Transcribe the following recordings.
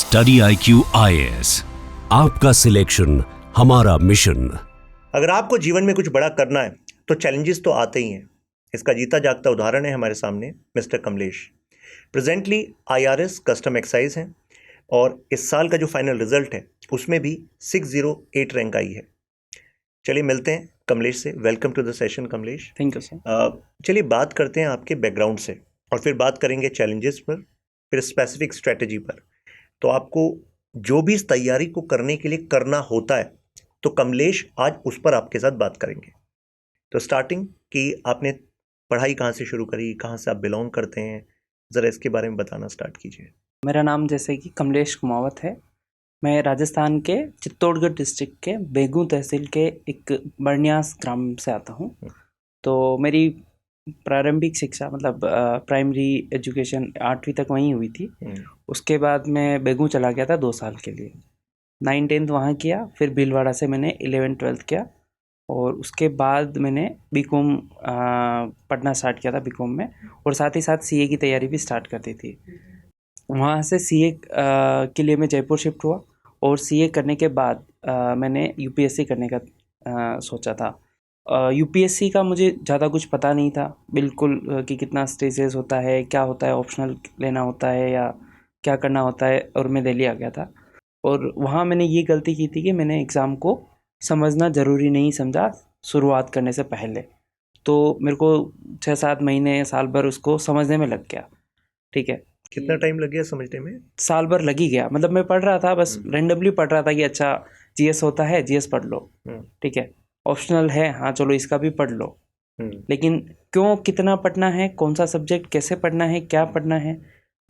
Study IQ IAS, आपका selection हमारा mission. अगर आपको जीवन में कुछ बड़ा करना है तो चैलेंजेस तो आते ही हैं। इसका जीता जागता उदाहरण है हमारे सामने mister Kamlesh. Presently IRS custom excise हैं और इस साल का जो फाइनल रिजल्ट है उसमें भी 608 रैंक आई है। चलिए मिलते हैं कमलेश से। Welcome to the session Kamlesh. Thank you sir. चलिए बात करते हैं आपके बैकग्राउंड से और फिर बात करेंगे चैलेंजेस पर, फिर स्पेसिफिक स्ट्रेटजी पर। तो आपको जो भी इस तैयारी को करने के लिए करना होता है तो कमलेश आज उस पर आपके साथ बात करेंगे। तो स्टार्टिंग कि आपने पढ़ाई कहाँ से शुरू करी, कहाँ से आप बिलोंग करते हैं, ज़रा इसके बारे में बताना स्टार्ट कीजिए। मेरा नाम जैसे कि कमलेश कुमावत है। मैं राजस्थान के चित्तौड़गढ़ डिस्ट्रिक्ट के बेगू तहसील के एक बरन्यास ग्राम से आता हूँ। तो मेरी प्रारंभिक शिक्षा मतलब प्राइमरी एजुकेशन 8वीं तक वहीं हुई थी। उसके बाद मैं बेगू चला गया था 2 साल के लिए। 9-10 वहाँ किया, फिर भीलवाड़ा से मैंने 11-12 किया और उसके बाद मैंने बीकॉम पढ़ना स्टार्ट किया था बीकॉम में, और साथ ही साथ सीए की तैयारी भी स्टार्ट कर दी थी। वहाँ से सीए के लिए मैं जयपुर शिफ्ट हुआ और सीए करने के बाद मैंने यूपीएससी करने का सोचा था। यूपीएससी का मुझे ज़्यादा कुछ पता नहीं था बिल्कुल कि कितना स्टेजेस होता है, क्या होता है, ऑप्शनल लेना होता है या क्या करना होता है, और मैं दिल्ली आ गया था। और वहाँ मैंने ये गलती की थी कि मैंने एग्ज़ाम को समझना ज़रूरी नहीं समझा शुरुआत करने से पहले। तो मेरे को 6-7 महीने साल भर उसको समझने में लग गया। ठीक है, कितना टाइम लग गया समझने में? साल भर लग ही गया। मतलब मैं पढ़ रहा था, बस रेंडमली पढ़ रहा था कि अच्छा जीएस होता है, जीएस पढ़ लो, ठीक है, ऑप्शनल है, हाँ चलो इसका भी पढ़ लो। लेकिन क्यों, कितना पढ़ना है, कौन सा सब्जेक्ट कैसे पढ़ना है, क्या पढ़ना है,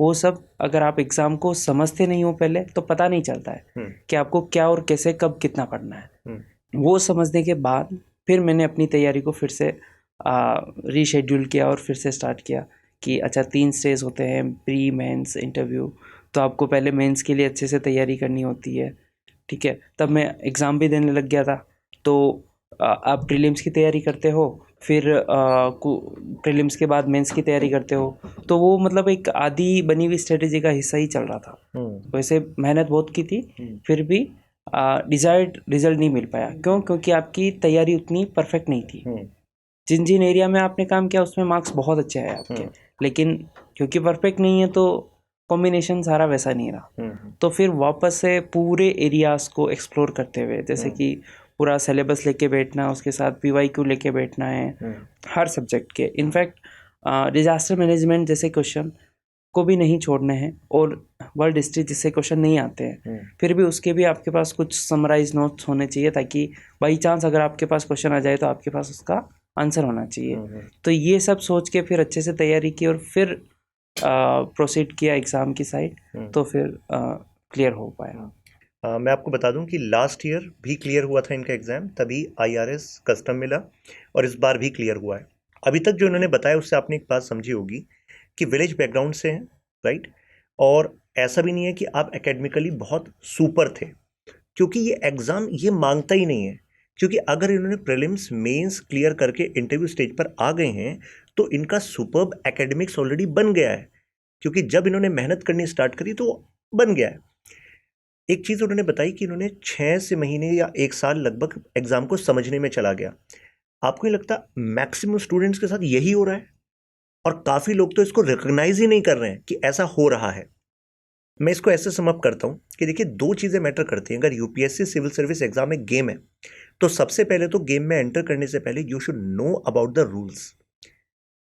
वो सब अगर आप एग्ज़ाम को समझते नहीं हो पहले तो पता नहीं चलता है कि आपको क्या और कैसे कब कितना पढ़ना है। वो समझने के बाद फिर मैंने अपनी तैयारी को फिर से रीशेड्यूल किया और फिर से स्टार्ट किया कि अच्छा 3 स्टेज होते हैं, प्री, मेंस, इंटरव्यू। तो आपको पहले मेंस के लिए अच्छे से तैयारी करनी होती है, ठीक है। तब मैं एग्ज़ाम भी देने लग गया था। तो आप प्रीलिम्स की तैयारी करते हो, फिर प्रीलिम्स के बाद मेंस की तैयारी करते हो। तो वो मतलब एक आधी बनी हुई स्ट्रेटेजी का हिस्सा ही चल रहा था। वैसे मेहनत बहुत की थी, फिर भी डिज़ायर्ड रिजल्ट नहीं मिल पाया। क्यों? क्योंकि आपकी तैयारी उतनी परफेक्ट नहीं थी। जिन जिन एरिया में आपने काम किया उसमें मार्क्स बहुत अच्छे आए आपके, लेकिन क्योंकि परफेक्ट नहीं है तो कॉम्बिनेशन सारा वैसा नहीं रहा। तो फिर वापस से पूरे एरियाज़ को एक्सप्लोर करते हुए, जैसे कि पूरा सिलेबस लेके बैठना, उसके साथ PYQ लेके बैठना है हर सब्जेक्ट के। इनफैक्ट डिजास्टर मैनेजमेंट जैसे क्वेश्चन को भी नहीं छोड़ने हैं, और वर्ल्ड हिस्ट्री जैसे क्वेश्चन नहीं आते हैं फिर भी उसके भी आपके पास कुछ समराइज नोट्स होने चाहिए, ताकि बाई चांस अगर आपके पास क्वेश्चन आ जाए तो आपके पास उसका आंसर होना चाहिए। तो ये सब सोच के फिर अच्छे से तैयारी की और फिर प्रोसीड किया एग्ज़ाम की साइड, तो फिर क्लियर हो पाया। मैं आपको बता दूं कि लास्ट ईयर भी क्लियर हुआ था इनका एग्ज़ाम, तभी IRS कस्टम मिला और इस बार भी क्लियर हुआ है। अभी तक जो इन्होंने बताया उससे आपने एक बात समझी होगी कि विलेज बैकग्राउंड से हैं, राइट। और ऐसा भी नहीं है कि आप एकेडमिकली बहुत सुपर थे, क्योंकि ये एग्ज़ाम ये मांगता ही नहीं है। क्योंकि अगर इन्होंने प्रीलिम्स मेंस क्लियर करके इंटरव्यू स्टेज पर आ गए हैं तो इनका सुपर्ब एकेडमिक्स ऑलरेडी बन गया है, क्योंकि जब इन्होंने मेहनत करनी स्टार्ट करी तो बन गया है। एक चीज़ उन्होंने बताई कि इन्होंने 6 से महीने या 1 साल लगभग एग्ज़ाम को समझने में चला गया। आपको नहीं लगता मैक्सिमम स्टूडेंट्स के साथ यही हो रहा है? और काफ़ी लोग तो इसको रिकॉग्नाइज ही नहीं कर रहे हैं कि ऐसा हो रहा है। मैं इसको ऐसे सम अप करता हूँ कि देखिए 2 चीज़ें मैटर करती हैं। अगर यूपीएससी सिविल सर्विस एग्जाम एक गेम है तो सबसे पहले तो गेम में एंटर करने से पहले you should know about the rules.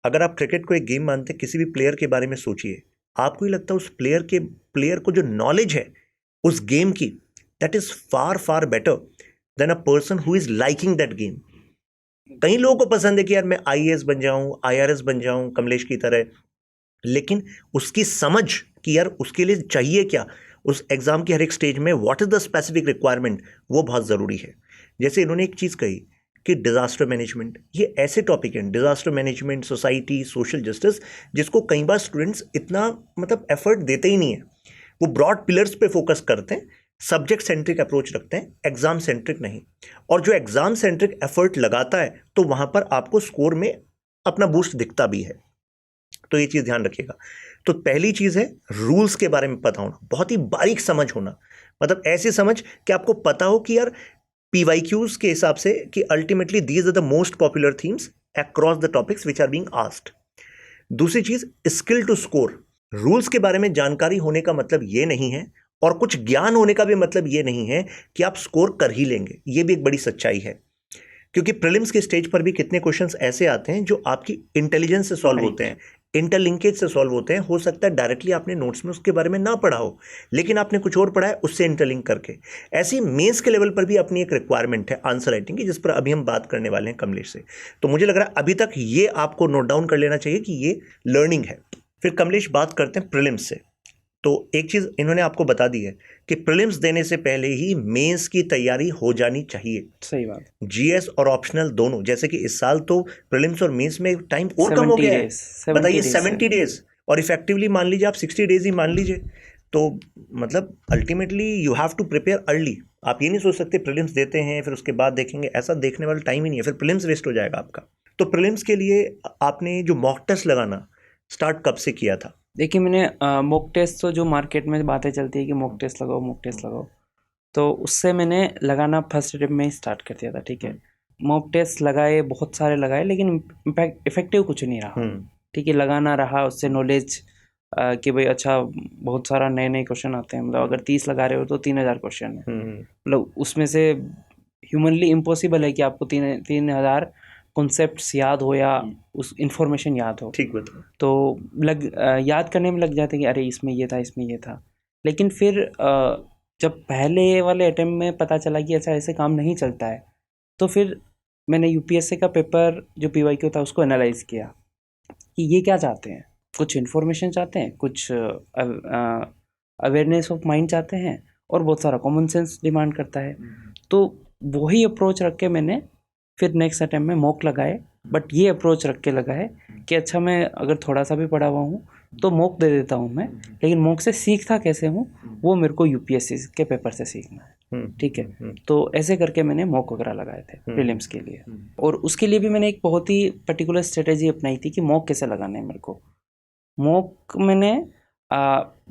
अगर आप क्रिकेट को एक गेम मानते हैं, किसी भी प्लेयर के बारे में सोचिए, आपको ही लगता है उस प्लेयर को जो नॉलेज है उस गेम की, that is far far better than a person who is liking that game. कई लोगों को पसंद है कि यार मैं IAS बन जाऊं, IRS बन जाऊं कमलेश की तरह, लेकिन उसकी समझ कि यार उसके लिए चाहिए क्या, उस एग्जाम की हर एक स्टेज में what is the specific requirement, वो बहुत ज़रूरी है। जैसे इन्होंने एक चीज़ कही कि डिज़ास्टर मैनेजमेंट, ये ऐसे टॉपिक हैं, disaster management, society, social justice, जिसको कई बार स्टूडेंट्स इतना मतलब एफर्ट देते ही नहीं है। वो ब्रॉड पिलर्स पे फोकस करते हैं, सब्जेक्ट सेंट्रिक अप्रोच रखते हैं, एग्जाम सेंट्रिक नहीं। और जो एग्जाम सेंट्रिक एफर्ट लगाता है तो वहाँ पर आपको स्कोर में अपना बूस्ट दिखता भी है। तो ये चीज़ ध्यान रखिएगा। तो पहली चीज़ है रूल्स के बारे में पता होना, बहुत ही बारीक समझ होना, मतलब ऐसी समझ कि आपको पता हो कि यार PYQs के हिसाब से कि ultimately these are the most popular themes across the topics which are being asked. दूसरी चीज स्किल टू स्कोर। रूल्स के बारे में जानकारी होने का मतलब ये नहीं है और कुछ ज्ञान होने का भी मतलब ये नहीं है कि आप स्कोर कर ही लेंगे, ये भी एक बड़ी सच्चाई है। क्योंकि प्रीलिम्स के स्टेज पर भी कितने क्वेश्चंस ऐसे आते हैं जो आपकी इंटेलिजेंस से सॉल्व होते हैं, इंटरलिंकेज से सॉल्व होते हैं। हो सकता है डायरेक्टली आपने नोट्स में उसके बारे में ना पढ़ा हो, लेकिन आपने कुछ और पढ़ा है उससे इंटरलिंक करके। ऐसी मेंस के लेवल पर भी अपनी एक रिक्वायरमेंट है आंसर राइटिंग की, जिस पर अभी हम बात करने वाले हैं कमलेश से। तो मुझे लग रहा है अभी तक ये आपको नोट डाउन कर लेना चाहिए कि ये लर्निंग है। फिर कमलेश बात करते हैं प्रीलिम्स से। तो एक चीज़ इन्होंने आपको बता दी है कि प्रीलिम्स देने से पहले ही मेंस की तैयारी हो जानी चाहिए। सही बात। जीएस और ऑप्शनल दोनों, जैसे कि इस साल तो प्रीलिम्स और मेंस में टाइम और कम हो गया है, बताइए 70 डेज, और इफेक्टिवली मान लीजिए आप 60 डेज ही मान लीजिए। तो मतलब ultimately you have to prepare early. आप ये नहीं सोच सकते प्रीलिम्स देते हैं फिर उसके बाद देखेंगे, ऐसा देखने वाला टाइम ही नहीं है, फिर प्रीलिम्स वेस्ट हो जाएगा आपका। तो प्रीलिम्स के लिए आपने जो मॉक टेस्ट लगाना स्टार्ट कब से किया था? देखिए मैंने मॉक टेस्ट, तो जो मार्केट में बातें चलती है कि मॉक टेस्ट लगाओ मॉक टेस्ट लगाओ, तो उससे मैंने लगाना फर्स्ट अटेम्प्ट में ही स्टार्ट कर दिया था। ठीक है, मॉक टेस्ट लगाए, बहुत सारे लगाए, लेकिन इम्पैक्ट इफेक्टिव कुछ नहीं रहा। ठीक है, लगाना रहा, उससे नॉलेज कि भाई अच्छा बहुत सारा नए नए क्वेश्चन आते हैं, मतलब अगर 30 लगा रहे हो तो 3000 क्वेश्चन है, मतलब उसमें से ह्यूमनली इम्पॉसिबल है कि आपको 3000 कॉन्सेप्ट्स याद हो या उस इंफॉर्मेशन याद हो। ठीक बताओ। तो याद करने में लग जाते कि अरे इसमें ये था, इसमें ये था। लेकिन फिर जब पहले वाले अटेम्प्ट में पता चला कि अच्छा ऐसे काम नहीं चलता है, तो फिर मैंने यूपीएससी का पेपर जो PYQ था उसको एनालाइज किया कि ये क्या चाहते हैं। कुछ इन्फॉर्मेशन चाहते हैं, कुछ अवेयरनेस ऑफ माइंड चाहते हैं, और बहुत सारा कॉमन सेंस डिमांड करता है। तो वही अप्रोच रख के मैंने फिर नेक्स्ट अटेम्प्ट में मॉक लगाए, बट ये अप्रोच रख के लगाए कि अच्छा मैं अगर थोड़ा सा भी पढ़ा हुआ हूँ तो मॉक दे देता हूँ मैं, लेकिन मॉक से सीखता कैसे हूँ वो मेरे को यूपीएससी के पेपर से सीखना है। ठीक है, तो ऐसे करके मैंने मॉक वगैरह लगाए थे प्रीलिम्स के लिए। और उसके लिए भी मैंने एक बहुत ही पर्टिकुलर स्ट्रेटेजी अपनाई थी कि मॉक कैसे लगाना है मेरे को। मॉक मैंने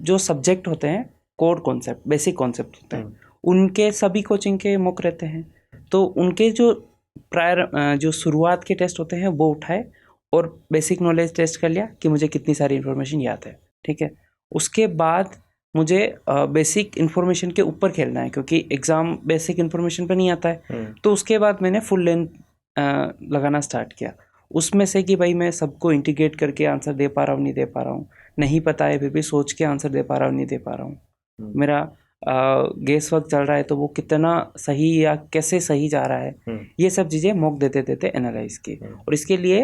जो सब्जेक्ट होते हैं, कोर कॉन्सेप्ट, बेसिक कॉन्सेप्ट होते हैं, उनके सभी कोचिंग के मॉक रहते हैं, तो उनके जो प्रायर जो शुरुआत के टेस्ट होते हैं वो उठाए और बेसिक नॉलेज टेस्ट कर लिया कि मुझे कितनी सारी इन्फॉर्मेशन याद है। ठीक है, उसके बाद मुझे बेसिक इन्फॉर्मेशन के ऊपर खेलना है, क्योंकि एग्ज़ाम बेसिक इन्फॉर्मेशन पर नहीं आता है। तो उसके बाद मैंने फुल लेंथ लगाना स्टार्ट किया, उसमें से कि भाई मैं सबको इंटीग्रेट करके आंसर दे पा रहा हूँ, नहीं दे पा रहा हूँ, नहीं पता है फिर भी सोच के आंसर दे पा रहा हूँ, नहीं दे पा रहा हूँ, मेरा गेस वर्क चल रहा है तो वो कितना सही या कैसे सही जा रहा है, ये सब चीज़ें मॉक देते देते एनालाइज की। और इसके लिए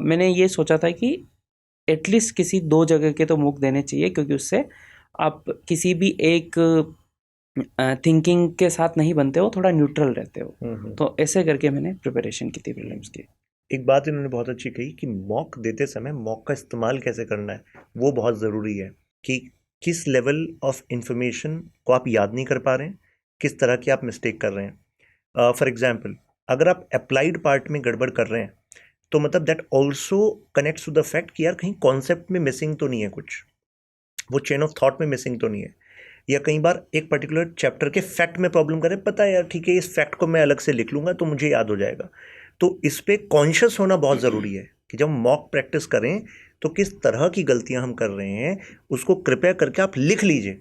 मैंने ये सोचा था कि एटलीस्ट किसी 2 जगह के तो मॉक देने चाहिए, क्योंकि उससे आप किसी भी एक थिंकिंग के साथ नहीं बनते हो, थोड़ा न्यूट्रल रहते हो। तो ऐसे करके मैंने प्रिपरेशन की थी प्रीलिम्स की। एक बात इन्होंने बहुत अच्छी कही कि मॉक देते समय मॉक का इस्तेमाल कैसे करना है वो बहुत ज़रूरी है, कि किस लेवल ऑफ इंफॉर्मेशन को आप याद नहीं कर पा रहे हैं, किस तरह की आप मिस्टेक कर रहे हैं। फॉर एग्जांपल, अगर आप अप्लाइड पार्ट में गड़बड़ कर रहे हैं तो मतलब that also connects to the fact कि यार कहीं कॉन्सेप्ट में मिसिंग तो नहीं है, कुछ वो चेन ऑफ थॉट में मिसिंग तो नहीं है, या कई बार एक पर्टिकुलर चैप्टर के फैक्ट में प्रॉब्लम करें, पता है यार ठीक है इस फैक्ट को मैं अलग से लिख लूँगा तो मुझे याद हो जाएगा। तो इस पर कॉन्शियस होना बहुत ज़रूरी है कि जब मॉक प्रैक्टिस करें तो किस तरह की गलतियां हम कर रहे हैं उसको कृपया करके आप लिख लीजिए,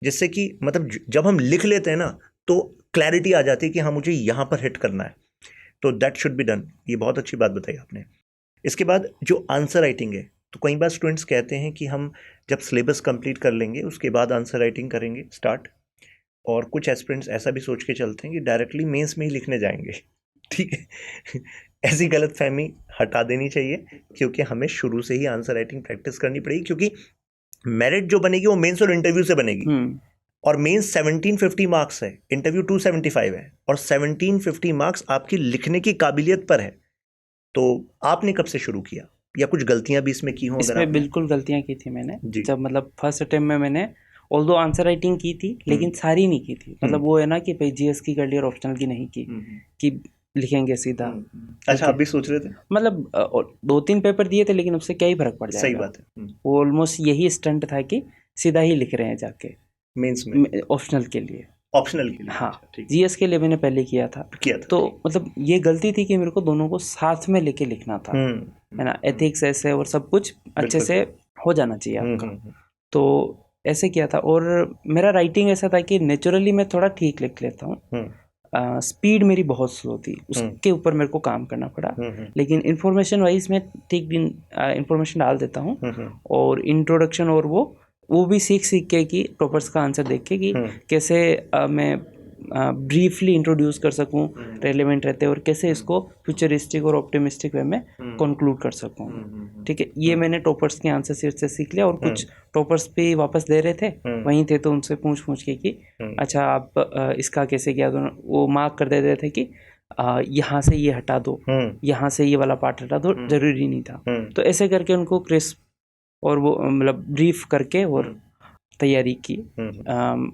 जिससे कि मतलब जब हम लिख लेते हैं ना तो क्लैरिटी आ जाती है कि हाँ मुझे यहाँ पर हिट करना है, तो दैट शुड बी डन। ये बहुत अच्छी बात बताई आपने। इसके बाद जो आंसर राइटिंग है, तो कई बार स्टूडेंट्स कहते हैं कि हम जब सिलेबस कंप्लीट कर लेंगे उसके बाद आंसर राइटिंग करेंगे स्टार्ट, और कुछ एस्पिरेंट्स ऐसा भी सोच के चलते हैं कि डायरेक्टली मेंस में ही लिखने जाएंगे। ठीक है, ऐसी गलतफहमी हटा देनी चाहिए, क्योंकि हमें शुरू से ही आंसर राइटिंग प्रैक्टिस करनी पड़ेगी, क्योंकि मेरिट जो बनेगी वो मेंस और इंटरव्यू से बनेगी। और मेंस 1750 मार्क्स है, इंटरव्यू 275 है, और 1750 मार्क्स आपकी लिखने की काबिलियत पर है। तो आपने कब से शुरू किया, या कुछ गलतियां भी इसमें की हों? इसमें बिल्कुल गलतियां की थी मैंने, जब मतलब फर्स्ट अटेम्प्ट में मैंने ऑल्दो आंसर राइटिंग की थी लेकिन सारी नहीं की थी। मतलब वो है ना कि भाई जीएस की कर ली और ऑप्शनल की नहीं की, कि लिखेंगे सीधा। अच्छा, आप भी सोच रहे थे? मतलब 2-3 पेपर दिए थे, लेकिन उससे क्या ही फर्क पड़ जाएगा। सही बात है। वो ऑलमोस्ट यही स्टंट था कि सीधा ही लिख रहे हैं जाके मेंस में ऑप्शनल के लिए। ऑप्शनल के लिए? हाँ, अच्छा, ठीक जीएस के लिए मैंने पहले किया था। तो ठीक। मतलब ये गलती थी कि मेरे को दोनों को साथ में लेके लिखना था, है ना। एथिक्स ऐसे और सब कुछ अच्छे से हो जाना चाहिए आपका। तो ऐसे किया था। और मेरा राइटिंग ऐसा था कि नेचुरली मैं थोड़ा ठीक लिख लेता हूँ, स्पीड मेरी बहुत स्लो थी, उसके ऊपर मेरे को काम करना पड़ा। लेकिन इन्फॉर्मेशन वाइज मैं ठीक इन्फॉर्मेशन डाल देता हूँ। और इंट्रोडक्शन और वो भी सीख के कि टॉपर्स का आंसर देख के कि कैसे मैं ब्रीफली इंट्रोड्यूस कर सकूं रेलेवेंट रहते और कैसे इसको फ्यूचरिस्टिक और ऑप्टिमिस्टिक वे में कंक्लूड कर सकूं। ठीक है, ये मैंने टॉपर्स के आंसर सीट से सीख लिया। और कुछ टॉपर्स भी वापस दे रहे थे, वहीं थे, तो उनसे पूछ के कि अच्छा आप इसका कैसे किया, तो वो मार्क कर देते थे कि यहाँ से ये हटा दो, यहाँ से ये वाला पार्ट हटा दो, जरूरी नहीं था। तो ऐसे करके उनको क्रिस्प और वो मतलब ब्रीफ करके और तैयारी की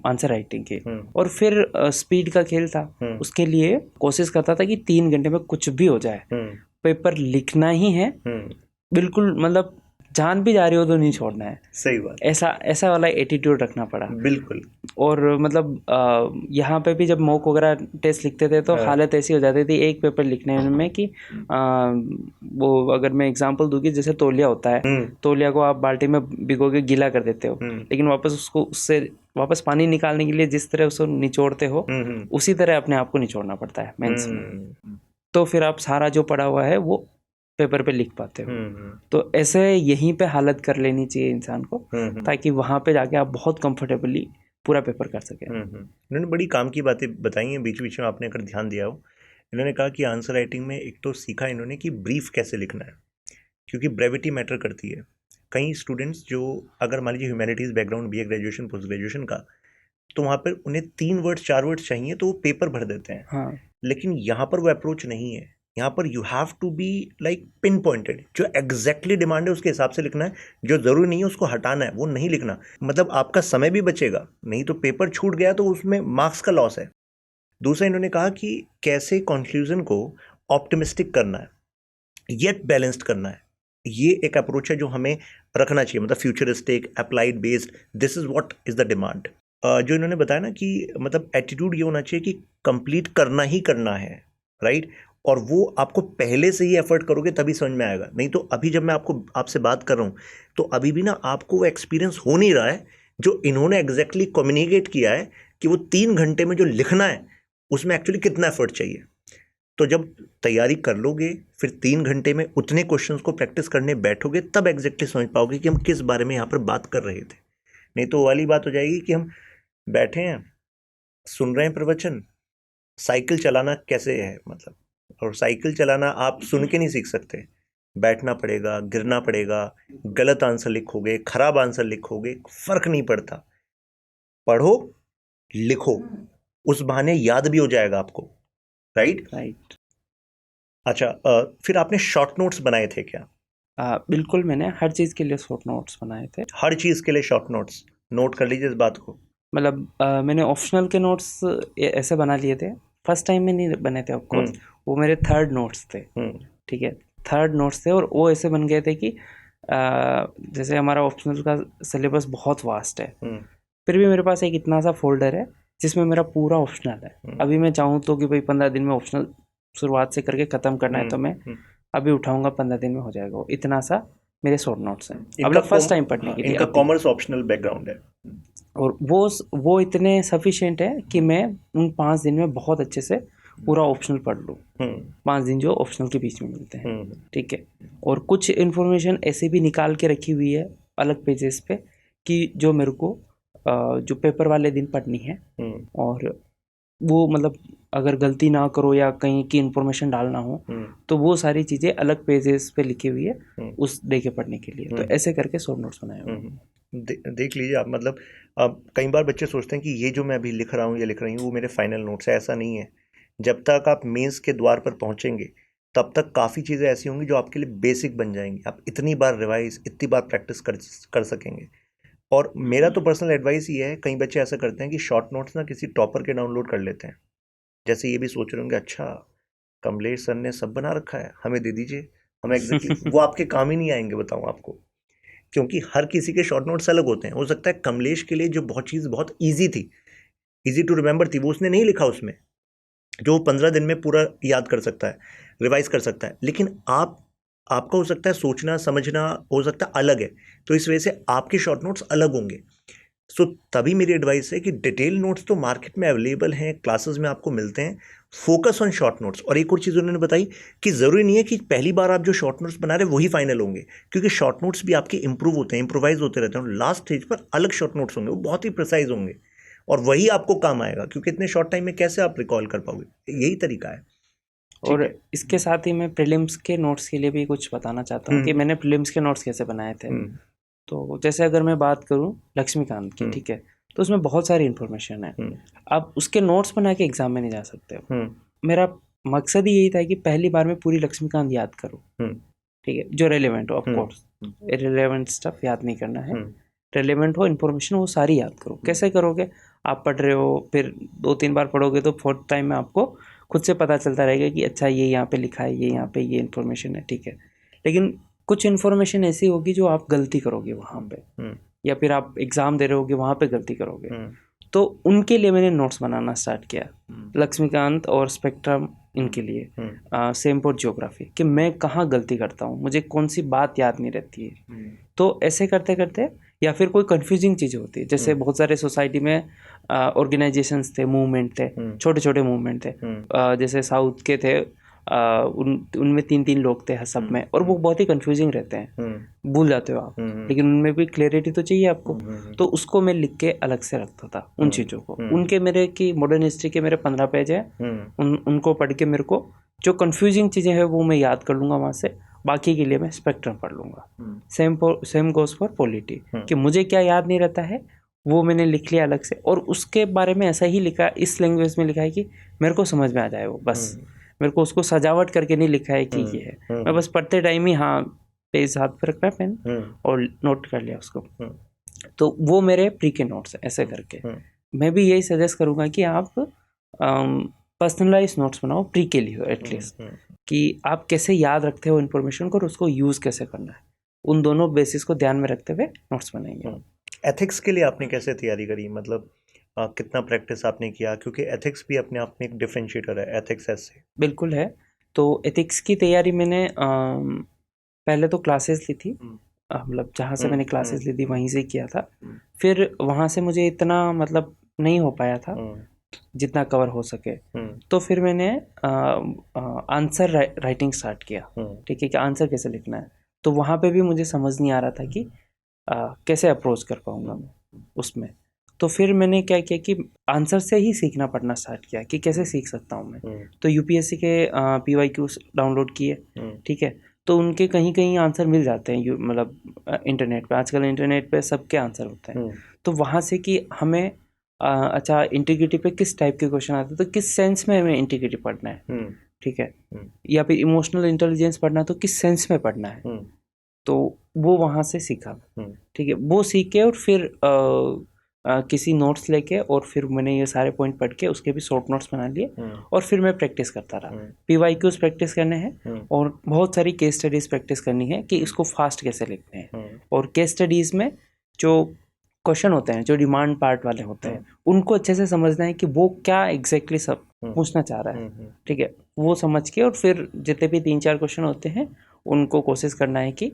आंसर राइटिंग की। और फिर स्पीड का खेल था, उसके लिए कोशिश करता था कि 3 घंटे में कुछ भी हो जाए, पेपर लिखना ही है बिल्कुल। मतलब जान भी जा रही हो तो नहीं छोड़ना है। सही बात। ऐसा वाला एटीट्यूड रखना पड़ा बिल्कुल। और मतलब यहाँ पे भी जब मॉक वगैरह टेस्ट लिखते थे तो हालत ऐसी हो जाती थी एक पेपर लिखने में कि वो अगर मैं एग्जांपल दूंगी, जैसे तौलिया होता है, तौलिया को आप बाल्टी में भिगो के गीला कर देते हो, लेकिन वापस उसको उससे वापस पानी निकालने के लिए जिस तरह उसको निचोड़ते हो उसी तरह अपने आप को निचोड़ना पड़ता है मेंस में। तो फिर आप सारा जो पड़ा हुआ है वो पेपर पे लिख पाते हो। तो ऐसे यहीं पे हालत कर लेनी चाहिए इंसान को, ताकि वहां पे जाके आप बहुत कंफर्टेबली पूरा पेपर कर सकें। इन्होंने बड़ी काम की बातें बताई हैं, बीच बीच में आपने अगर ध्यान दिया हो। इन्होंने कहा कि आंसर राइटिंग में एक तो सीखा इन्होंने कि ब्रीफ कैसे लिखना है, क्योंकि ब्रेविटी मैटर करती है। कई स्टूडेंट्स जो अगर मान लीजिए humanities background, BA graduation post graduation का, तो वहाँ पर उन्हें 3 वर्ड्स 4 वर्ड्स चाहिए तो वो पेपर भर देते हैं। हाँ। लेकिन यहाँ पर वो अप्रोच नहीं है। यहाँ पर you have to be like pin pointed, जो एग्जैक्टली डिमांड है उसके हिसाब से लिखना है, जो ज़रूरी नहीं है उसको हटाना है, वो नहीं लिखना। मतलब आपका समय भी बचेगा, नहीं तो पेपर छूट गया तो उसमें मार्क्स का लॉस है। दूसरा इन्होंने कहा कि कैसे कंक्लूजन को ऑप्टिमिस्टिक करना है येट बैलेंस्ड करना है। ये एक अप्रोच है जो हमें रखना चाहिए, मतलब futuristic, applied based, this is what is the demand. जो इन्होंने बताया ना कि मतलब एटीट्यूड ये होना चाहिए कि कंप्लीट करना ही करना है, राइट। और वो आपको पहले से ही एफर्ट करोगे तभी समझ में आएगा। नहीं तो अभी जब मैं आपसे बात कर रहा हूँ तो अभी भी ना आपको वो एक्सपीरियंस हो नहीं रहा है जो इन्होंने एग्जैक्टली कम्युनिकेट किया है कि वो 3 घंटे में जो लिखना है उसमें एक्चुअली कितना एफर्ट चाहिए। तो जब तैयारी कर लोगे, फिर 3 घंटे में उतने क्वेश्चंस को प्रैक्टिस करने बैठोगे, तब एग्जैक्टली समझ पाओगे कि हम किस बारे में यहाँ पर बात कर रहे थे। नहीं तो वाली बात हो जाएगी कि हम बैठे हैं, सुन रहे हैं प्रवचन, साइकिल चलाना कैसे है मतलब, और साइकिल चलाना आप सुन के नहीं सीख सकते, बैठना पड़ेगा, गिरना पड़ेगा, गलत आंसर लिखोगे, खराब आंसर लिखोगे, फर्क नहीं पड़ता। पढ़ो, लिखो, उस बहाने याद भी हो जाएगा आपको, राइट। अच्छा, फिर आपने शॉर्ट नोट्स बनाए थे क्या? बिल्कुल, मैंने हर चीज़ के लिए शॉर्ट नोट्स बनाए थे। हर चीज़ के लिए शॉर्ट नोट्स? नोट कर लीजिए इस बात को। मतलब मैंने ऑप्शनल के नोट्स ऐसे बना लिए थे, फर्स्ट टाइम में नहीं बने थे ऑफकोर्स, वो मेरे 3rd नोट्स थे। ठीक है, 3rd नोट्स थे और वो ऐसे बन गए थे कि जैसे हमारा ऑप्शनल का सिलेबस बहुत वास्ट है, फिर भी मेरे पास एक इतना सा फोल्डर है जिसमें मेरा पूरा ऑप्शनल है। अभी मैं चाहूँ तो कि भाई 15 दिन में ऑप्शनल शुरुआत से करके ख़त्म करना है तो मैं अभी उठाऊंगा, 15 दिन में हो जाएगा। वो इतना सा मेरे शॉर्ट नोट्स हैं, अब फर्स्ट टाइम पढ़ने के लिए। इनका कॉमर्स ऑप्शनल बैकग्राउंड है और वो इतने सफिशिएंट है कि मैं उन 5 दिन में बहुत अच्छे से पूरा ऑप्शनल पढ़ लूँ। 5 दिन जो ऑप्शनल के बीच में मिलते हैं, ठीक है। और कुछ इन्फॉर्मेशन ऐसे भी निकाल के रखी हुई है अलग पेजेस पे कि जो मेरे को जो पेपर वाले दिन पढ़नी है, और वो मतलब अगर गलती ना करो या कहीं की इन्फॉर्मेशन डालना हो तो वो सारी चीज़ें अलग पेजेस पे लिखी हुई है उस डे के पढ़ने के लिए। तो ऐसे करके शॉर्ट नोट्स बनाए हुए। देख लीजिए आप, मतलब कई बार बच्चे सोचते हैं कि ये जो मैं अभी लिख रहा हूँ या लिख रही हूँ वो मेरे फाइनल नोट्स है। ऐसा नहीं है। जब तक आप मेंस के द्वार पर पहुँचेंगे तब तक काफ़ी चीज़ें ऐसी होंगी जो आपके लिए बेसिक बन जाएंगी। आप इतनी बार रिवाइज, इतनी बार प्रैक्टिस कर सकेंगे। और मेरा तो पर्सनल एडवाइस ये है, कई बच्चे ऐसा करते हैं कि शॉर्ट नोट्स ना किसी टॉपर के डाउनलोड कर लेते हैं। जैसे ये भी सोच रहे होंगे अच्छा कमलेश सर ने सब बना रखा है, हमें दे दीजिए, हमें एग्जैक्टली वो आपके काम ही नहीं आएंगे, बताऊँ आपको, क्योंकि हर किसी के शॉर्ट नोट्स अलग होते हैं। हो सकता है कमलेश के लिए जो चीज़ बहुत ईजी थी, ईजी टू रिमेंबर थी, वो उसने नहीं लिखा उसमें, जो 15 दिन में पूरा याद कर सकता है, रिवाइज कर सकता है, लेकिन आपका हो सकता है सोचना समझना हो सकता है अलग है, तो इस वजह से आपके शॉर्ट नोट्स अलग होंगे। सो तभी मेरी एडवाइस है कि डिटेल नोट्स तो मार्केट में अवेलेबल हैं, क्लासेस में आपको मिलते हैं, फोकस ऑन शॉर्ट नोट्स। और एक और चीज़ उन्होंने बताई कि ज़रूरी नहीं है कि पहली बार आप जो शॉर्ट नोट्स बना रहे हैं वही फाइनल होंगे, क्योंकि शॉर्ट नोट्स भी आपके इंप्रूव होते हैं, इंप्रोवाइज होते रहते हैं, लास्ट स्टेज पर अलग शॉर्ट नोट्स होंगे, वो बहुत ही प्रिसाइज होंगे और वही आपको काम आएगा, क्योंकि इतने शॉर्ट टाइम में कैसे आप रिकॉल कर पाओगे, यही तरीका है। और इसके साथ ही मैं प्रीलिम्स के नोट्स के लिए भी कुछ बताना चाहता हूँ कि मैंने प्रीलिम्स के नोट्स कैसे बनाए थे। तो जैसे अगर मैं बात करूँ लक्ष्मीकांत की, ठीक है, तो उसमें बहुत सारी इन्फॉर्मेशन है, आप उसके नोट्स बना के एग्जाम में नहीं जा सकते हो। मेरा मकसद ही यही था कि पहली बार में पूरी लक्ष्मीकांत याद करूँ, ठीक है, जो रेलेवेंट हो, ऑफ कोर्स इररिलेवेंट स्टफ याद नहीं करना है, रेलेवेंट हो इन्फॉर्मेशन वो सारी याद करो। कैसे करोगे, आप पढ़ रहे हो, फिर 2-3 बार पढ़ोगे तो फोर्थ टाइम में आपको खुद से पता चलता रहेगा कि अच्छा ये यहाँ पे लिखा है, ये यहाँ पे ये इन्फॉर्मेशन है, ठीक है। लेकिन कुछ इन्फॉर्मेशन ऐसी होगी जो आप गलती करोगे वहाँ पे, या फिर आप एग्ज़ाम दे रहे होगे वहाँ पे गलती करोगे, तो उनके लिए मैंने नोट्स बनाना स्टार्ट किया, लक्ष्मीकांत और स्पेक्ट्रम इनके लिए, सेम फॉर ज्योग्राफी, कि मैं कहाँ गलती करता हूँ, मुझे कौन सी बात याद नहीं रहती है। तो ऐसे करते करते, या फिर कोई कंफ्यूजिंग चीज़ होती है, जैसे बहुत सारे सोसाइटी में ऑर्गेनाइजेशंस थे, मूवमेंट थे, छोटे छोटे मूवमेंट थे, जैसे साउथ के थे, उनमें 3-3 लोग थे सब में, और वो बहुत ही कंफ्यूजिंग रहते हैं, भूल जाते हो आप, लेकिन उनमें भी क्लैरिटी तो चाहिए आपको। तो उसको मैं लिख के अलग से रखता था उन चीज़ों को। उनके मेरे की मॉडर्न हिस्ट्री के मेरे 15 पेज है, उनको पढ़ के मेरे को जो कंफ्यूजिंग चीज़ें हैं वो मैं याद कर लूँगा वहाँ से, बाकी के लिए मैं स्पेक्ट्रम पढ़ लूँगा। सेम गोज़ फॉर पॉलिटी, कि मुझे क्या याद नहीं रहता है वो मैंने लिख लिया अलग से, और उसके बारे में ऐसा ही लिखा, इस लैंग्वेज में लिखा है कि मेरे को समझ में आ जाए वो, बस मेरे को उसको सजावट करके नहीं लिखा है कि ये है, मैं बस पढ़ते टाइम ही हाँ पेज हाथ पर रखा पेन और नोट कर लिया उसको। तो वो मेरे प्री के नोट्स हैं, ऐसे करके। मैं भी यही सजेस्ट करूँगा कि आप पर्सनलाइज नोट्स बनाओ प्री के लिए एटलीस्ट, कि आप कैसे याद रखते हो इन्फॉर्मेशन को और उसको यूज़ कैसे करना है, उन दोनों बेसिस को ध्यान में रखते हुए नोट्स बनाएंगे। एथिक्स के लिए आपने कैसे तैयारी करी, मतलब कितना प्रैक्टिस आपने किया, क्योंकि एथिक्स भी अपने आप में एक डिफरेंशिएटर है एथिक्स से। बिल्कुल है। तो एथिक्स की तैयारी मैंने पहले तो क्लासेस ली थी, मतलब जहाँ से मैंने क्लासेस ली थी वहीं से किया था, फिर वहाँ से मुझे इतना मतलब नहीं हो पाया था जितना कवर हो सके, तो फिर मैंने आंसर राइटिंग स्टार्ट किया, ठीक है, कि आंसर कैसे लिखना है। तो वहाँ पे भी मुझे समझ नहीं आ रहा था कि कैसे अप्रोच कर पाऊँगा मैं उसमें। तो फिर मैंने क्या किया कि आंसर से ही सीखना पढ़ना स्टार्ट किया कि कैसे सीख सकता हूँ मैं। तो यूपीएससी के PYQs डाउनलोड किए, ठीक है, तो उनके कहीं कहीं आंसर मिल जाते हैं, मतलब इंटरनेट पे, आजकल इंटरनेट पे सबके आंसर होते हैं। तो वहाँ से कि हमें अच्छा इंटीग्रिटी पे किस टाइप के क्वेश्चन आते हैं, तो किस सेंस में हमें इंटीग्रिटी पढ़ना है, ठीक है, या फिर इमोशनल इंटेलिजेंस पढ़ना है तो किस सेंस में पढ़ना है। तो वो वहाँ से सीखा, ठीक है, वो सीख के और फिर किसी नोट्स लेके, और फिर मैंने ये सारे पॉइंट पढ़ के उसके भी शॉर्ट नोट्स बना लिए, और फिर मैं प्रैक्टिस करता रहा। PYQs प्रैक्टिस करने हैं और बहुत सारी केस स्टडीज़ प्रैक्टिस करनी है कि इसको फास्ट कैसे लिखते हैं। और केस स्टडीज़ में जो क्वेश्चन होते हैं, जो डिमांड पार्ट वाले होते हैं, उनको अच्छे से समझना है कि वो क्या एग्जैक्टली सब पूछना चाह रहा है, ठीक है, वो समझ के, और फिर जितने भी 3-4 क्वेश्चन होते हैं उनको कोशिश करना है कि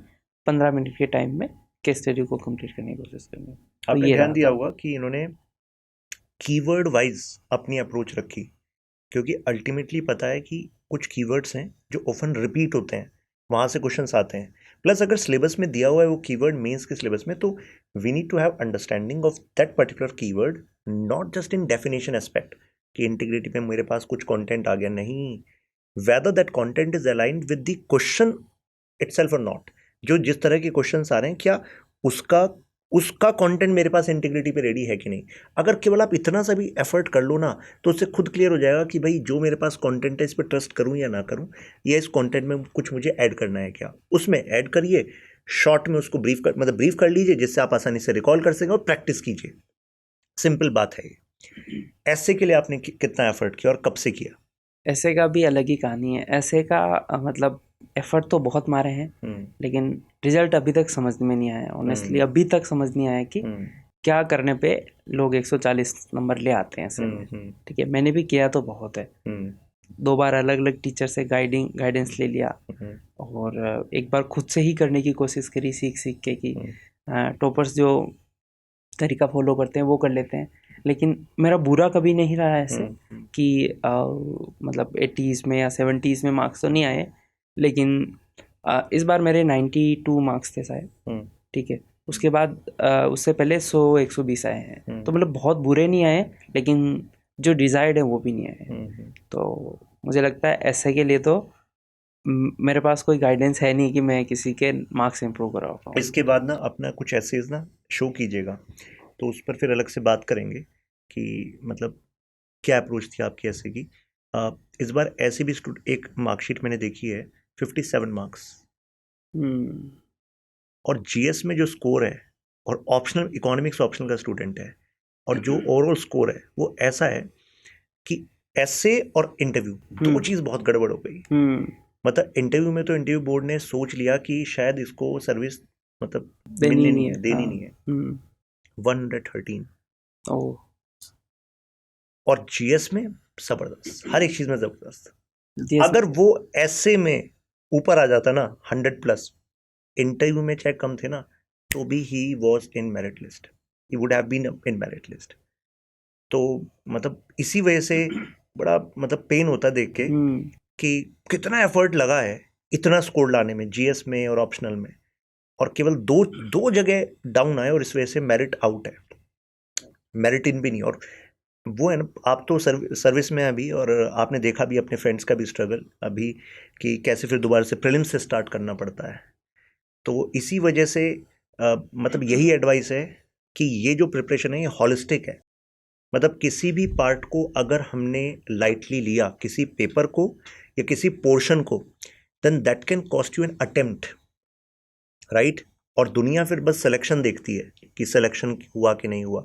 15 मिनट के टाइम में केस स्टडी को कंप्लीट करने की कोशिश करनी है। आपने ध्यान दिया होगा कि इन्होंने कीवर्ड वाइज अपनी अप्रोच रखी, क्योंकि अल्टीमेटली पता है कि कुछ कीवर्ड्स हैं जो ऑफन रिपीट होते हैं, वहाँ से क्वेश्चंस आते हैं। प्लस अगर सिलेबस में दिया हुआ है वो कीवर्ड मेंस के सिलेबस में, तो we need to have understanding of that particular keyword, not just in definition aspect कि इंटीग्रिटी पे मेरे पास कुछ कंटेंट आ गया, नहीं, whether that content is aligned with the question itself और नॉट। जो जिस तरह के क्वेश्चंस आ रहे हैं, क्या उसका कंटेंट मेरे पास इंटीग्रिटी पे रेडी है कि नहीं। अगर केवल आप इतना सा भी एफर्ट कर लो ना, तो उससे खुद क्लियर हो जाएगा कि भाई जो मेरे पास कंटेंट है इस पर ट्रस्ट करूं या ना करूं, या इस कंटेंट में कुछ मुझे ऐड करना है क्या। उसमें ऐड करिए, शॉर्ट में उसको ब्रीफ कर लीजिए, जिससे आप आसानी से रिकॉल कर सकें, और प्रैक्टिस कीजिए। सिंपल बात है ये। ऐसे के लिए आपने कितना एफर्ट किया और कब से किया? ऐसे का भी अलग ही कहानी है। ऐसे का मतलब एफर्ट तो बहुत मारे हैं, लेकिन रिजल्ट अभी तक समझ में नहीं आया। ऑनेस्टली अभी तक समझ नहीं आया कि क्या करने पे लोग 140 नंबर ले आते हैं ऐसे में। ठीक है, मैंने भी किया तो बहुत है। 2 बार अलग अलग टीचर से गाइडेंस ले लिया, और एक बार खुद से ही करने की कोशिश करी, सीख के कि टॉपर्स जो तरीका फॉलो करते हैं वो कर लेते हैं। लेकिन मेरा बुरा कभी नहीं रहा ऐसे कि मतलब 80s में या 70s में मार्क्स तो नहीं आए, लेकिन इस बार मेरे 92 मार्क्स थे शायद। ठीक है, उसके बाद उससे पहले 100-120 आए हैं, तो मतलब बहुत बुरे नहीं आए, लेकिन जो डिजायर्ड है वो भी नहीं आए। तो मुझे लगता है ऐसे के लिए तो मेरे पास कोई गाइडेंस है नहीं कि मैं किसी के मार्क्स इंप्रूव करा पाऊँ। इसके बाद ना अपना कुछ एसेज ना शो कीजिएगा, तो उस पर फिर अलग से बात करेंगे कि मतलब क्या अप्रोच थी आपकी ऐसे की। इस बार ऐसे भी एक मार्कशीट मैंने देखी है 57 मार्क्स, और जीएस में जो स्कोर है, और ऑप्शनल इकोनॉमिक्स ऑप्शनल का स्टूडेंट है, और जो ओवरऑल स्कोर है वो ऐसा है कि एसे और इंटरव्यू दो चीज बहुत गड़बड़ हो गई। मतलब इंटरव्यू में तो इंटरव्यू बोर्ड ने सोच लिया कि शायद इसको सर्विस मतलब देनी नहीं है। 113 और जीएस में जबरदस्त, हर एक चीज में जबरदस्त। अगर वो ऐसे में ऊपर आ जाता ना 100+, इंटरव्यू में चाहे कम थे ना, तो भी he was in merit list, he would have been in merit list. तो मतलब इसी वजह से बड़ा मतलब पेन होता देख के कि कितना एफर्ट लगा है इतना स्कोर लाने में, जीएस में और ऑप्शनल में, और केवल दो जगह डाउन आए, और इस वजह से मेरिट आउट है, मेरिट इन भी नहीं। और वो है ना, आप तो सर्विस में अभी, और आपने देखा भी अपने फ्रेंड्स का भी स्ट्रगल अभी कि कैसे फिर दोबारा से प्रीलिम्स से स्टार्ट करना पड़ता है। तो इसी वजह से मतलब यही एडवाइस है कि ये जो प्रिपरेशन है ये हॉलिस्टिक है। मतलब किसी भी पार्ट को अगर हमने लाइटली लिया, किसी पेपर को या किसी पोर्शन को, then that can cost you an attempt, right. और दुनिया फिर बस सिलेक्शन देखती है कि सिलेक्शन हुआ कि नहीं हुआ।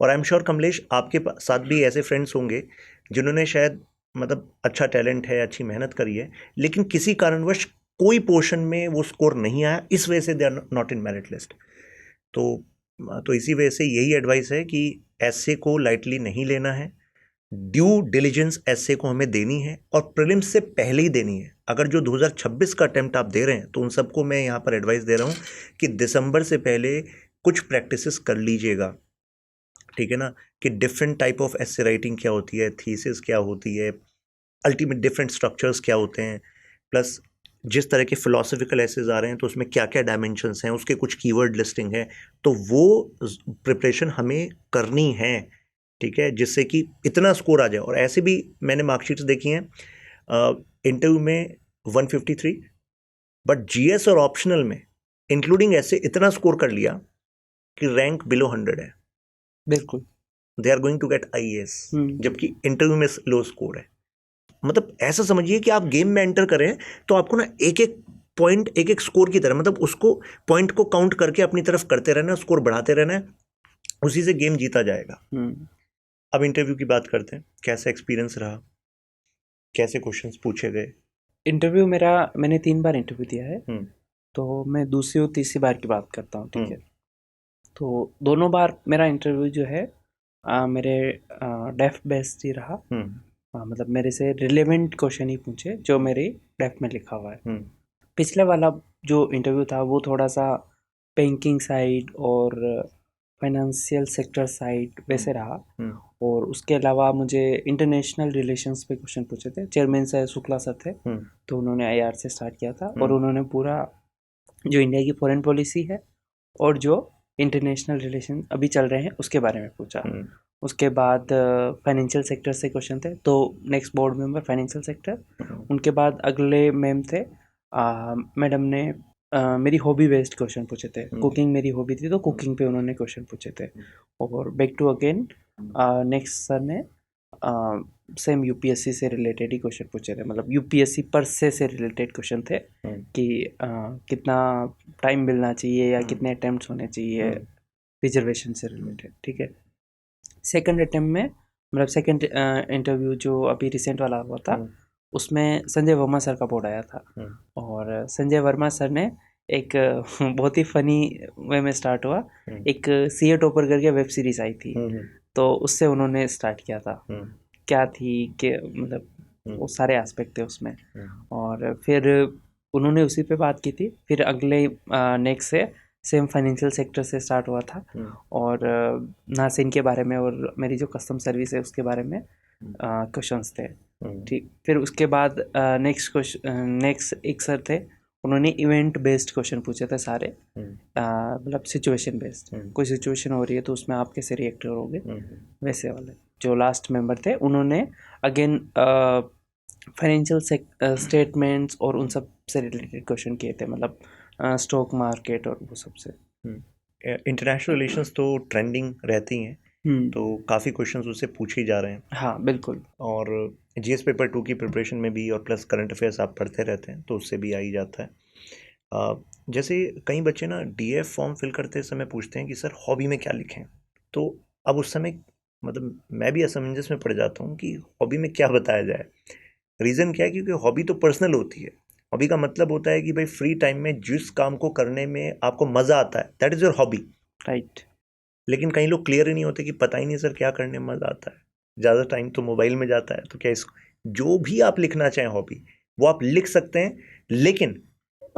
और आई एम श्योर कमलेश आपके साथ भी ऐसे फ्रेंड्स होंगे जिन्होंने शायद मतलब अच्छा टैलेंट है, अच्छी मेहनत करी है, लेकिन किसी कारणवश कोई पोर्शन में वो स्कोर नहीं आया, इस वजह से they are not in merit list. तो इसी वजह से यही एडवाइस है कि ऐसे को लाइटली नहीं लेना है, ड्यू डिलिजेंस ऐसे को हमें देनी है, और प्रीलिम्स से पहले ही देनी है। अगर जो 2026 का अटेम्प्ट आप दे रहे हैं, तो उन सबको मैं यहाँ पर एडवाइस दे रहा हूँ कि दिसंबर से पहले कुछ प्रैक्टिसेस कर लीजिएगा, ठीक है ना, कि डिफरेंट टाइप ऑफ ऐसे राइटिंग क्या होती है, थीसिस क्या होती है, अल्टीमेट डिफरेंट स्ट्रक्चर्स क्या होते हैं, प्लस जिस तरह के फिलोसफिकल एसेज आ रहे हैं तो उसमें क्या क्या डायमेंशंस हैं, उसके कुछ कीवर्ड लिस्टिंग है, तो वो प्रिपरेशन हमें करनी है, ठीक है, जिससे कि इतना स्कोर आ जाए। और ऐसे भी मैंने मार्कशीट्स देखी हैं इंटरव्यू में 153, बट जीएस और ऑप्शनल में इंक्लूडिंग ऐसे इतना स्कोर कर लिया कि रैंक बिलो 100 है। बिल्कुल, they are going to get IAS, जबकि इंटरव्यू में लो स्कोर है। मतलब ऐसा समझिए कि आप गेम में एंटर करें तो आपको ना एक एक पॉइंट, एक एक स्कोर की तरह, मतलब उसको पॉइंट को काउंट करके अपनी तरफ करते रहना, स्कोर बढ़ाते रहना है, उसी से गेम जीता जाएगा। अब इंटरव्यू की बात करते हैं, कैसा एक्सपीरियंस रहा, कैसे क्वेश्चंस पूछे गए? इंटरव्यू मैंने 3 बार इंटरव्यू दिया है, तो मैं दूसरी और तीसरी बार की बात करता हूँ, ठीक है। तो दोनों बार मेरा इंटरव्यू जो है मेरे डेफ बेस्ड ही रहा। मतलब मेरे से रिलेवेंट क्वेश्चन ही पूछे जो मेरे डेफ में लिखा हुआ है। पिछले वाला जो इंटरव्यू था वो थोड़ा सा बैंकिंग साइड और फाइनेंशियल सेक्टर साइड वैसे रहा, और उसके अलावा मुझे इंटरनेशनल रिलेशंस पे क्वेश्चन पूछे थे। चेयरमैन सर शुक्ला सर थे, तो उन्होंने IR से स्टार्ट किया था, और उन्होंने पूरा जो इंडिया की फॉरेन पॉलिसी है और जो इंटरनेशनल रिलेशन अभी चल रहे हैं उसके बारे में पूछा। उसके बाद फाइनेंशियल सेक्टर से क्वेश्चन थे, तो next board member financial sector. उनके बाद अगले मैम थे, मैडम ने मेरी हॉबी बेस्ड क्वेश्चन पूछे थे। कुकिंग मेरी हॉबी थी, तो कुकिंग पे उन्होंने क्वेश्चन पूछे थे। और back to again next sir ने सेम UPSC से रिलेटेड ही क्वेश्चन पूछे थे, मतलब UPSC पर से रिलेटेड क्वेश्चन थे कि कितना टाइम मिलना चाहिए या कितने अटेम्प्ट्स होने चाहिए रिजर्वेशन से रिलेटेड, ठीक है। सेकंड अटेम्प्ट में मतलब सेकंड इंटरव्यू जो अभी रिसेंट वाला हुआ था उसमें संजय वर्मा सर का बोर्ड आया था। और संजय वर्मा सर ने एक बहुत ही फनी वे में स्टार्ट हुआ। एक सीए टॉपर करके वेब सीरीज आई थी, तो उससे उन्होंने स्टार्ट किया था। क्या थी कि मतलब वो सारे एस्पेक्ट थे उसमें, और फिर उन्होंने उसी पे बात की थी। फिर अगले नेक्स्ट से सेम फाइनेंशियल सेक्टर से स्टार्ट हुआ था, और नासिन के बारे में और मेरी जो कस्टम सर्विस है उसके बारे में क्वेश्चंस थे। ठीक, फिर उसके बाद नेक्स्ट एक सर थे, उन्होंने इवेंट बेस्ड क्वेश्चन पूछे थे सारे, मतलब सिचुएशन बेस्ड। कोई सिचुएशन हो रही है तो उसमें आप कैसे रिएक्ट करोगे, वैसे वाले। जो लास्ट मेंबर थे उन्होंने अगेन फाइनेंशियल स्टेटमेंट्स और उन सब से रिलेटेड क्वेश्चन किए थे, मतलब स्टॉक मार्केट और वो सब से। इंटरनेशनल रिलेशंस तो ट्रेंडिंग रहती हैं, तो काफ़ी क्वेश्चंस उससे पूछे ही जा रहे हैं। हाँ बिल्कुल। और जीएस पेपर 2 की प्रिपरेशन में भी, और प्लस करंट अफेयर्स आप पढ़ते रहते हैं तो उससे भी आ ही जाता है। जैसे कई बच्चे ना डीएफ फॉर्म फिल करते समय पूछते हैं कि सर हॉबी में क्या लिखें, तो अब उस समय मतलब मैं भी असमंजस में पड़ जाता हूँ कि हॉबी में क्या बताया जाए। रीज़न क्या है, क्योंकि हॉबी तो पर्सनल होती है। हॉबी का मतलब होता है कि भाई फ्री टाइम में जिस काम को करने में आपको मज़ा आता है, that is your hobby, right. लेकिन कई लोग क्लियर ही नहीं होते कि पता ही नहीं सर क्या करने में मज़ा आता है। ज़्यादा टाइम तो मोबाइल में जाता है, तो क्या इस जो भी आप लिखना चाहें हॉबी वो आप लिख सकते हैं, लेकिन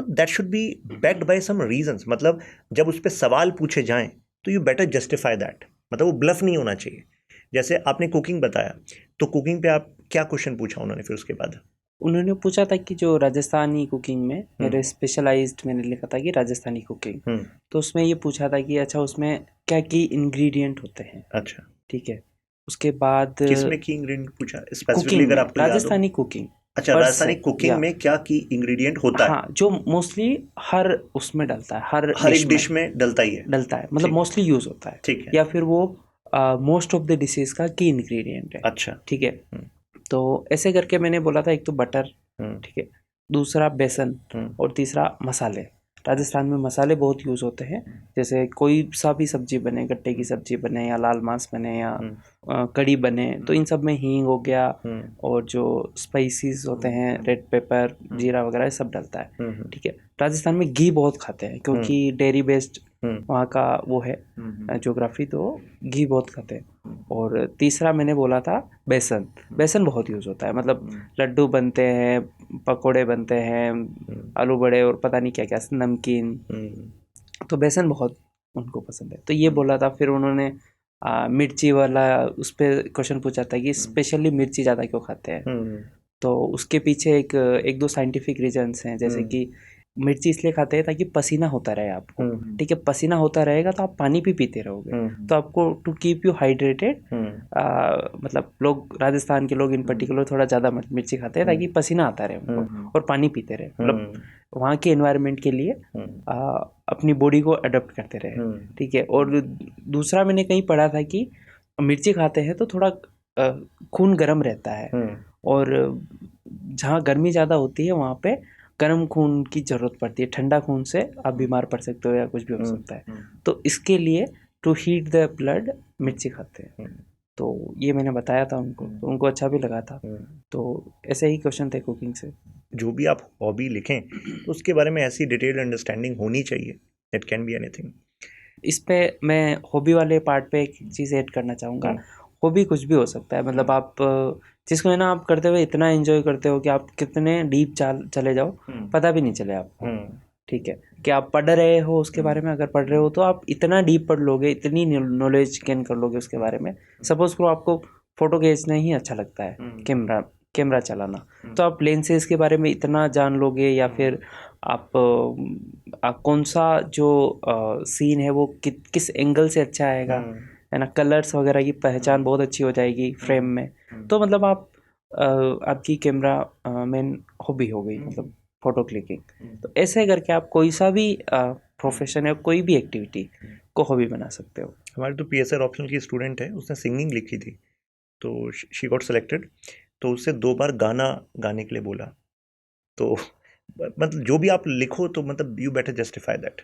that should be backed by some reasons. मतलब जब उस पर सवाल पूछे जाएं तो यू बेटर जस्टिफाई दैट, मतलब वो ब्लफ नहीं होना चाहिए। जैसे आपने कुकिंग बताया, तो कुकिंग पे आप क्या क्वेश्चन पूछा उन्होंने फिर उसके बाद? उन्होंने पूछा था कि जो राजस्थानी कुकिंग में मेरे स्पेशलाइज्ड मैंने लिखा था कि राजस्थानी कुकिंग, तो उसमें ये पूछा था कि अच्छा उसमें क्या की इंग्रेडिएंट होते हैं। अच्छा, ठीक है। उसके बाद किसमें की इंग्रेडिएंट पूछा स्पेसिफिकली, कुकिंग अगर में, आपको याद हो? राजस्थानी कुकिंग। अच्छा, राजस्थानी कुकिंग में क्या की इंग्रेडिएंट होता है? हाँ, जो मोस्टली हर उसमें डलता है, हर एक डिश में डलता ही है, मतलब मोस्टली यूज होता है। ठीक है। या फिर वो मोस्ट ऑफ द डिशेज का की इंग्रेडिएंट है। अच्छा, ठीक है। तो ऐसे करके मैंने बोला था, एक तो बटर, ठीक है, दूसरा बेसन, और तीसरा मसाले। राजस्थान में मसाले बहुत यूज़ होते हैं। जैसे कोई सा भी सब्जी बने, गट्टे की सब्जी बने या लाल मांस बने या कड़ी बने, तो इन सब में हींग हो गया, और जो स्पाइसेस होते हैं रेड पेपर, जीरा वगैरह सब डलता है। ठीक है। राजस्थान में घी बहुत खाते हैं क्योंकि डेयरी बेस्ड वहाँ का वो है ज्योग्राफी, तो घी बहुत खाते हैं। और तीसरा मैंने बोला था बेसन। बेसन बहुत यूज़ होता है, मतलब लड्डू बनते हैं, पकोड़े बनते हैं, आलू बड़े और पता नहीं क्या क्या, नमकीन, तो बेसन बहुत उनको पसंद है। तो ये बोला था। फिर उन्होंने मिर्ची वाला उस पर क्वेश्चन पूछा था कि स्पेशली मिर्ची ज़्यादा क्यों खाते हैं। तो उसके पीछे एक दो साइंटिफिक रीजंस हैं, जैसे कि मिर्ची इसलिए खाते हैं ताकि पसीना होता रहे आपको। ठीक है, पसीना होता रहेगा तो आप पानी भी पीते रहोगे, तो आपको टू कीप यू हाइड्रेटेड, मतलब लोग राजस्थान के लोग इन पर्टिकुलर थोड़ा ज़्यादा मिर्ची खाते हैं ताकि पसीना आता रहे उनको और पानी पीते रहे, मतलब वहाँ के एनवायरनमेंट के लिए अपनी बॉडी को अडॉप्ट करते रहे। ठीक है। और दूसरा मैंने कहीं पढ़ा था कि मिर्ची खाते हैं तो थोड़ा खून गर्म रहता है, और जहाँ गर्मी ज़्यादा होती है वहाँ पे गर्म खून की ज़रूरत पड़ती है। ठंडा खून से आप बीमार पड़ सकते हो या कुछ भी हो सकता है, तो इसके लिए टू हीट द ब्लड मिर्ची खाते हैं। तो ये मैंने बताया था उनको, तो उनको अच्छा भी लगा था। तो ऐसे ही क्वेश्चन थे कुकिंग से। जो भी आप हॉबी लिखें तो उसके बारे में ऐसी डिटेल्ड अंडरस्टैंडिंग होनी चाहिए, इट कैन बी एनीथिंग। इस पे मैं हॉबी वाले पार्ट पे एक चीज़ ऐड करना चाहूँगा। हॉबी कुछ भी हो सकता है, मतलब आप जिसको है ना आप करते हुए इतना एंजॉय करते हो कि आप कितने डीप चले जाओ पता भी नहीं चले आपको। ठीक है, कि आप पढ़ रहे हो उसके बारे में, अगर पढ़ रहे हो तो आप इतना डीप पढ़ लोगे, इतनी नॉलेज गेन कर लोगे उसके बारे में। सपोज करो आपको फोटो खींचना ही अच्छा लगता है, कैमरा चलाना, तो आप लेंसेज के बारे में इतना जान लोगे, या फिर आप कौन सा जो सीन है वो किस एंगल से अच्छा आएगा, है ना, कलर्स वगैरह की पहचान बहुत अच्छी हो जाएगी फ्रेम में। तो मतलब आप आपकी कैमरा मेन हॉबी हो गई, मतलब फ़ोटो क्लिकिंग। तो ऐसे करके आप कोई सा भी प्रोफेशन या कोई भी एक्टिविटी को हॉबी बना सकते हो। हमारे तो PSR ऑप्शनल की स्टूडेंट है, उसने सिंगिंग लिखी थी, तो शी गॉट सेलेक्टेड, तो उससे 2 बार गाना गाने के लिए बोला। तो मतलब जो भी आप लिखो तो मतलब यू बेटर जस्टिफाई दैट।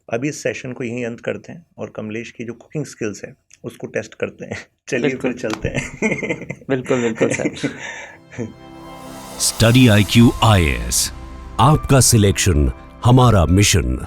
अभी इस सेशन को यहीं अंत करते हैं, और कमलेश की जो कुकिंग स्किल्स है उसको टेस्ट करते हैं। चलिए फिर बिल्कुल। चलते हैं। बिल्कुल बिल्कुल सर। स्टडी IQ IAS, आपका सिलेक्शन हमारा मिशन।